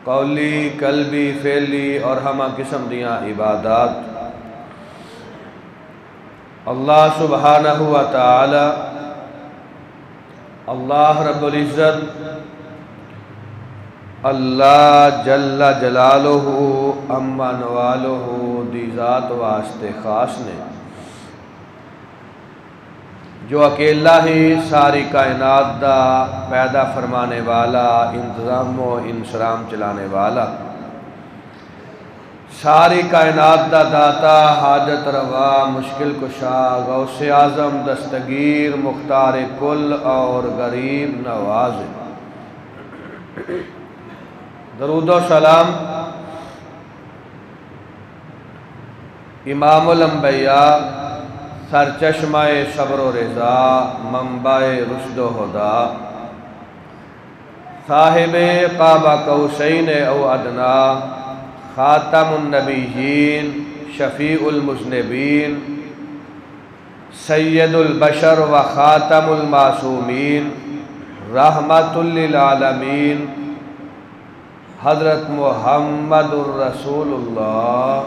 قولی قلبی فعلی اور ہمہ قسم دیاں عبادات اللہ سبحانہ و تعالی اللہ رب العزت اللہ جل جلالہ اما نوالہ دی ذات واسطے خاص نے جو اکیلا ہی ساری کائنات دا پیدا فرمانے والا، انتظام و انصرام چلانے والا، ساری کائنات دا داتا، حاجت روا، مشکل کشا، غوث اعظم، دستگیر، مختار کل اور غریب نواز۔ درود و سلام امام الانبیاء، سرچشمہ صبر و رضا، منبع رشد و ہدا، صاحب قاب قوسین او ادنا، خاتم النبیین، شفیع المذنبین، سید البشر و خاتم المعصومین، رحمت للعالمین، حضرت محمد الرسول اللہ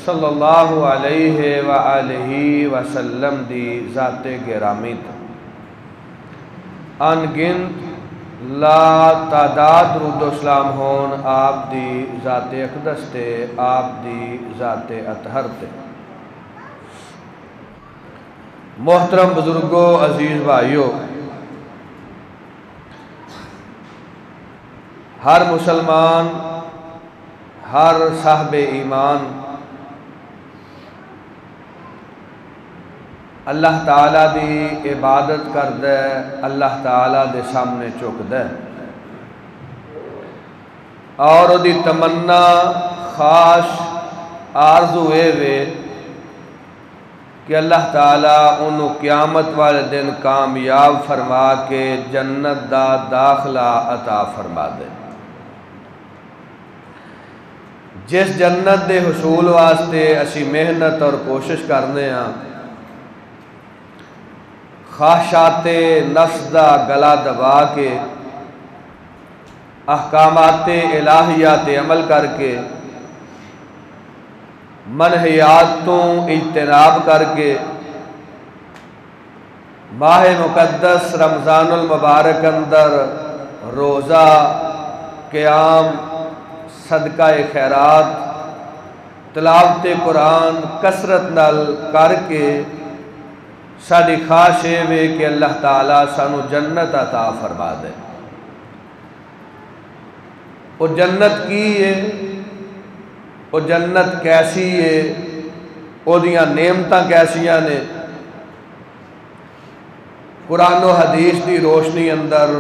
صلی اللہ علیہ وآلہ وسلم دی ذات گرامی انگنت لا تعداد درود و سلام ہون آپ دی ذات اقدس تے، آپ دی ذات اطہر تے۔ محترم بزرگوں، عزیز بھائیوں، ہر مسلمان، ہر صاحب ایمان اللہ تعالیٰ دی عبادت کردے، اللہ تعالیٰ دے سامنے چک دے اور دی تمنا خاص آرزو اے وے کہ اللہ تعالیٰ انہوں قیامت والے دن کامیاب فرما کے جنت دا داخلہ عطا فرما دے۔ جس جنت دے حصول واسطے اسی محنت اور کوشش کرنے ہاں، خواہشات نفس دا گلا دبا کے، احکامات الہیات عمل کر کے، منہیات تو اجتناب کر کے، ماہ مقدس رمضان المبارک اندر روزہ، قیام، صدقہ خیرات، تلاوت قرآن کثرت نال کر کے ساری خواہش ہے کہ اللہ تعالیٰ سانو جنت عطا فرما دے۔ وہ جنت کی ہے، وہ جنت کیسی ہے، وہ دیاں نعمتاں کیسیاں نے، قرآن و حدیث دی روشنی اندر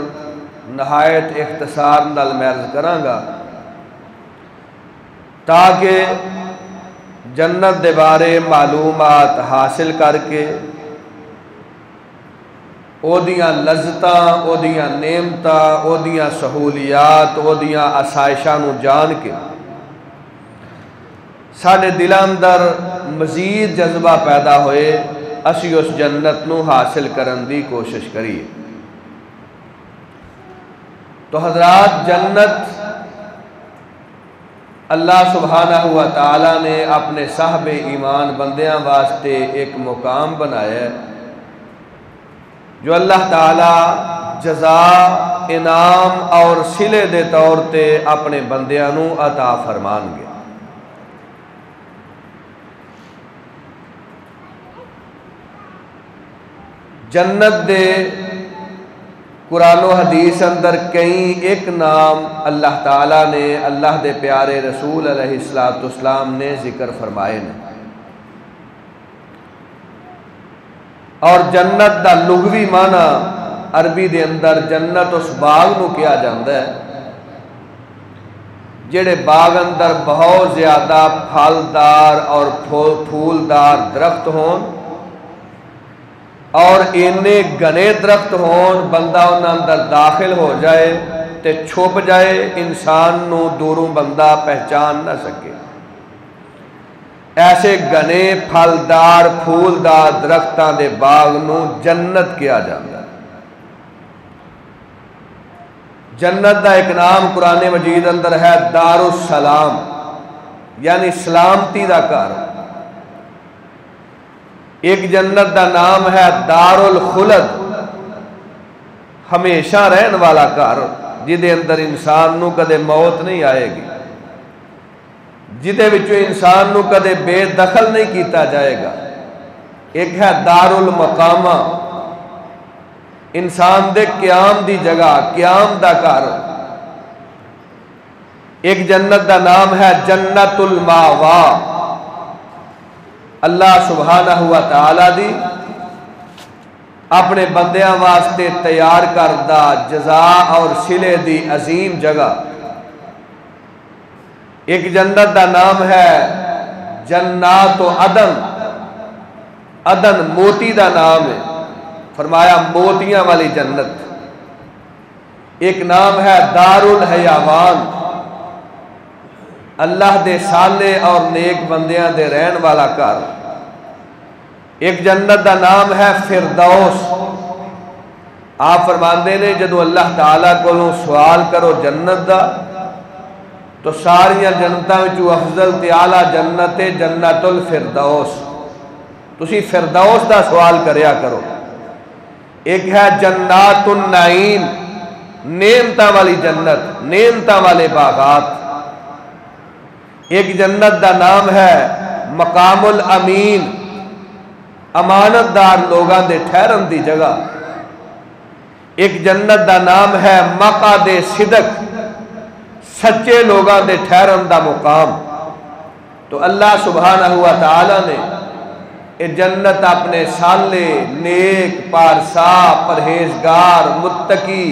نہایت اختصار نال میں عرض کراں گا تاکہ جنت دے بارے معلومات حاصل کر کے او دیاں لذتاں، او دیاں نعمتاں، او دیاں سہولیات، او دیاں آسائشاں نو جان کے ساڈے دلاں اندر مزید جذبہ پیدا ہوئے، اسی اس جنت نو حاصل کرن دی کوشش کریے۔ تو حضرات، جنت اللہ سبحانہ و تعالیٰ نے اپنے صاحب ایمان بندیاں واسطے ایک مقام بنایا ہے جو اللہ تعالیٰ جزا، انعام اور صلے دے طور تے اپنے بندیاں نو عطا فرمان گے۔ جنت دے قرآن و حدیث اندر کئی ایک نام اللہ تعالیٰ نے اللہ دے پیارے رسول علیہ السلام نے ذکر فرمائے نے، اور جنت دا لغوی معنی عربی دے اندر جنت اس باغ نو کیا جاندہ ہے جڑے باغ اندر بہت زیادہ پھلدار اور پھولدار درخت ہون اور اینے گھنے درخت ہون، بندہ انہاں اندر داخل ہو جائے تے چھپ جائے، انسان نو دوروں بندہ پہچان نہ سکے۔ ایسے گھنے پھلدار پھولدار درختاں دے باغ نو جنت کیا جاندہ ہے۔ جنت دا ایک نام قرآن مجید اندر ہے دار السلام، یعنی سلامتی دا گھر۔ ایک جنت دا نام ہے دار الخلد، ہمیشہ رہن والا گھر، جدے اندر انسان نو کدے موت نہیں آئے گی، جدے وچوں انسان نو کدے بے دخل نہیں کیتا جائے گا۔ ایک ہے دار المقامہ، انسان دے قیام دی جگہ، قیام دا گھر۔ ایک جنت دا نام ہے جنت الماوا، اللہ سبحانہ و تعالی دی اپنے بندیاں واسطے تیار کردہ جزا اور صلے دی عظیم جگہ۔ ایک جنت دا نام ہے جنات عدن، عدن موتی دا نام ہے، فرمایا موتیاں والی جنت۔ ایک نام ہے دار الحیوان، اللہ دے صالح اور نیک بندیاں دے رہن والا گھر۔ ایک جنت دا نام ہے فردوس، آپ فرماندے نے جدو اللہ تعالیٰ کو سوال کرو جنت دا تو ساریاں جنتاں وچوں افضل تے اعلیٰ جنت جنت الفردوس، تسی فردوس دا سوال کریا کرو۔ ایک ہے جنات النعیم، نعمتاں والی جنت، نعمتاں والے باغات۔ ایک جنت دا نام ہے مقام الامین، امانت دار لوگاں دے ٹھہرن دی جگہ۔ ایک جنت دا نام ہے مقعد صدق، سچے لوگاں دے ٹھہرن دا مقام۔ تو اللہ سبحانہ و تعالی نے یہ جنت اپنے صالح، نیک، پارسا، پرہیزگار، متقی،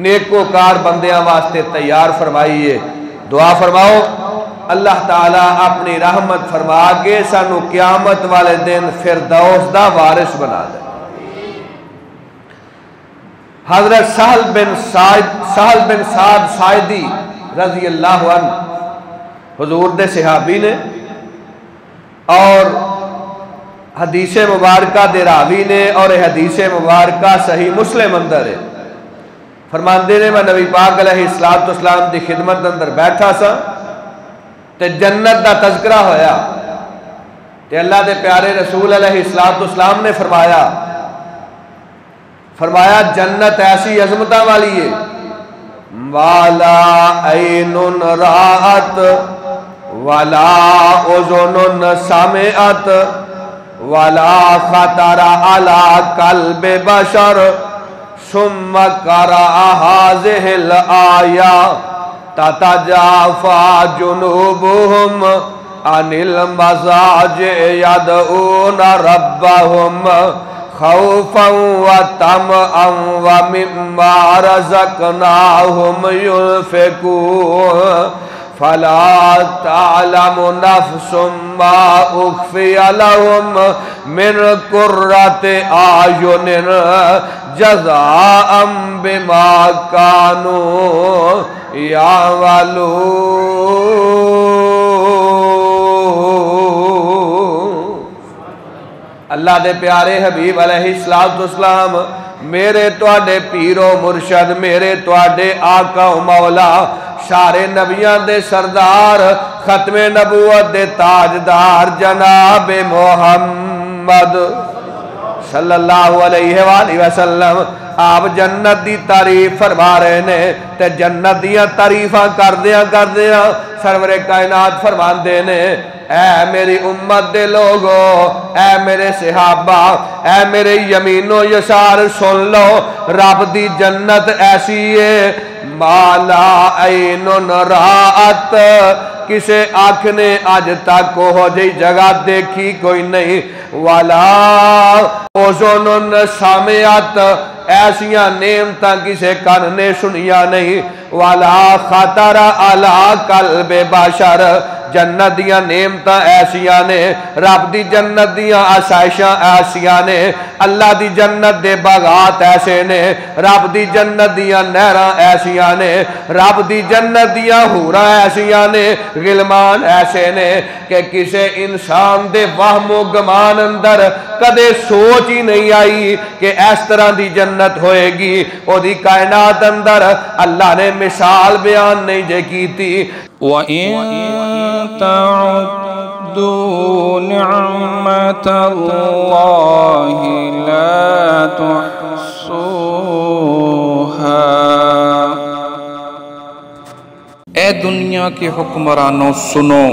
نیکوکار بندیاں واسطے تیار فرمائی ہے۔ دعا فرماؤ اللہ تعالیٰ اپنی رحمت فرما کے سانو قیامت والے دن فردوس دا وارث بنا دے۔ حضرت سہل بن سعد ساعدی رضی اللہ عنہ حضور دے صحابی نے اور حدیث مبارکہ دے راوی نے، اور حدیث مبارکہ صحیح مسلم اندر ہے، فرماندے نے میں نبی پاک علیہ السلام دی خدمت اندر بیٹھا سا تے جنت دا تذکرہ ہویا تے اللہ دے پیارے رسول علیہ السلام نے فرمایا جنت ایسی عظمتہ والی ہے، والا عین رات والا اذن سمعت والا خطر علی قلب بشر ثم قرأ هذه الآیہ تتجافى جنوبهم عن المضاجع يدعون ربهم خوفا وطمعا ومما رزقناهم ينفقون فلا تعلم نفس ما أخفي لهم من قرة أعين جزاء بما كانوا يعملون۔ اللہ دے پیارے حبیب علیہ السلام میرے تواڈے پیرو مرشد، میرے تواڈے آقا و مولا، سارے نبیاں دے سردار، ختم نبوت دے تاجدار جناب محمد صلی اللہ علیہ وآلہ وسلم آپ جنت دی تعریف فرما رہے نے تے جنت دیاں تعریفاں کردیاں سرور کائنات فرماندے نے اے میری امت دے لوگو، اے میرے صحابہ، اے میرے یمین و یسار سن لو، رب دی جنت ایسی ہے مالا عین رات، کسے آنکھ نے آج تک ہو جی جگہ دیکھی کوئی نہیں، والا اذن سمعت، ایسیاں نعمتاں کسے کان نے سنیا نہیں، والا خطر علی قلب بشر، جنت دیاں نعمتاں ایسیاں نے، رب دی جنت دیاں آسائشاں ایسیاں نے، اللہ دی جنت دے باغات ایسے نے، رب دی جنت دیاں نہراں ایسیاں نے، رب دی جنت دیاں حوراں ایسیاں نے، غلمان ایسے نے کہ کسے انسان دے وہم و گمان اندر کدے سوچ ہی نہیں آئی کہ اس طرح دی جنت ہوئے گی۔ او دی کائنات اندر اللہ نے مثال بیان نہیں جے کی تھی۔ وَإِن تَعُدُّوا نِعْمَةَ اللَّهِ لَا تُحْصُوهَا۔ اے دنیا کے حکمرانوں سنو،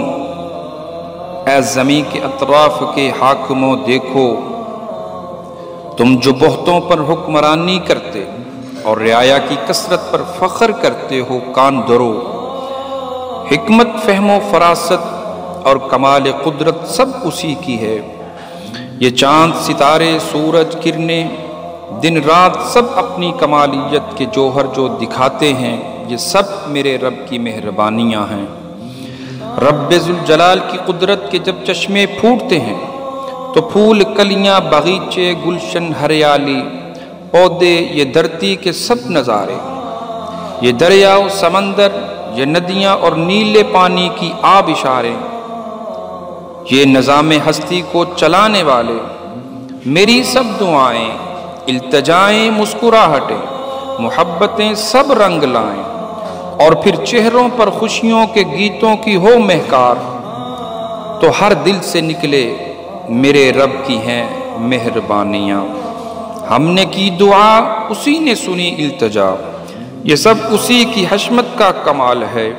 اے زمین کے اطراف کے حاکموں دیکھو، تم جو بہتوں پر حکمرانی کرتے اور رعایا کی کثرت پر فخر کرتے ہو، کان دھرو۔ حکمت، فہم و فراست اور کمال قدرت سب اسی کی ہے۔ یہ چاند، ستارے، سورج، کرنیں، دن رات سب اپنی کمالیت کے جوہر جو دکھاتے ہیں، یہ سب میرے رب کی مہربانیاں ہیں۔ رب ذوالجلال کی قدرت کے جب چشمے پھوٹتے ہیں تو پھول، کلیاں، باغیچے، گلشن، ہریالی، پودے، یہ دھرتی کے سب نظارے، یہ دریا و سمندر، یہ ندیاں اور نیلے پانی کی آب اشارے، یہ نظام ہستی کو چلانے والے، میری سب دعائیں، التجائیں، مسکراہٹیں، محبتیں سب رنگ لائیں، اور پھر چہروں پر خوشیوں کے گیتوں کی ہو مہکار، تو ہر دل سے نکلے میرے رب کی ہیں مہربانیاں۔ ہم نے کی دعا، اسی نے سنی التجا، یہ سب اسی کی حشمت کا کمال ہے،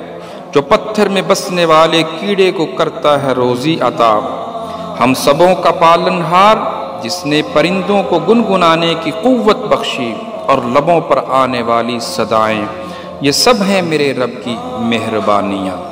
جو پتھر میں بسنے والے کیڑے کو کرتا ہے روزی عطا۔ ہم سبوں کا پالنہار، جس نے پرندوں کو گنگنانے کی قوت بخشی اور لبوں پر آنے والی صدائیں، یہ سب ہیں میرے رب کی مہربانیاں۔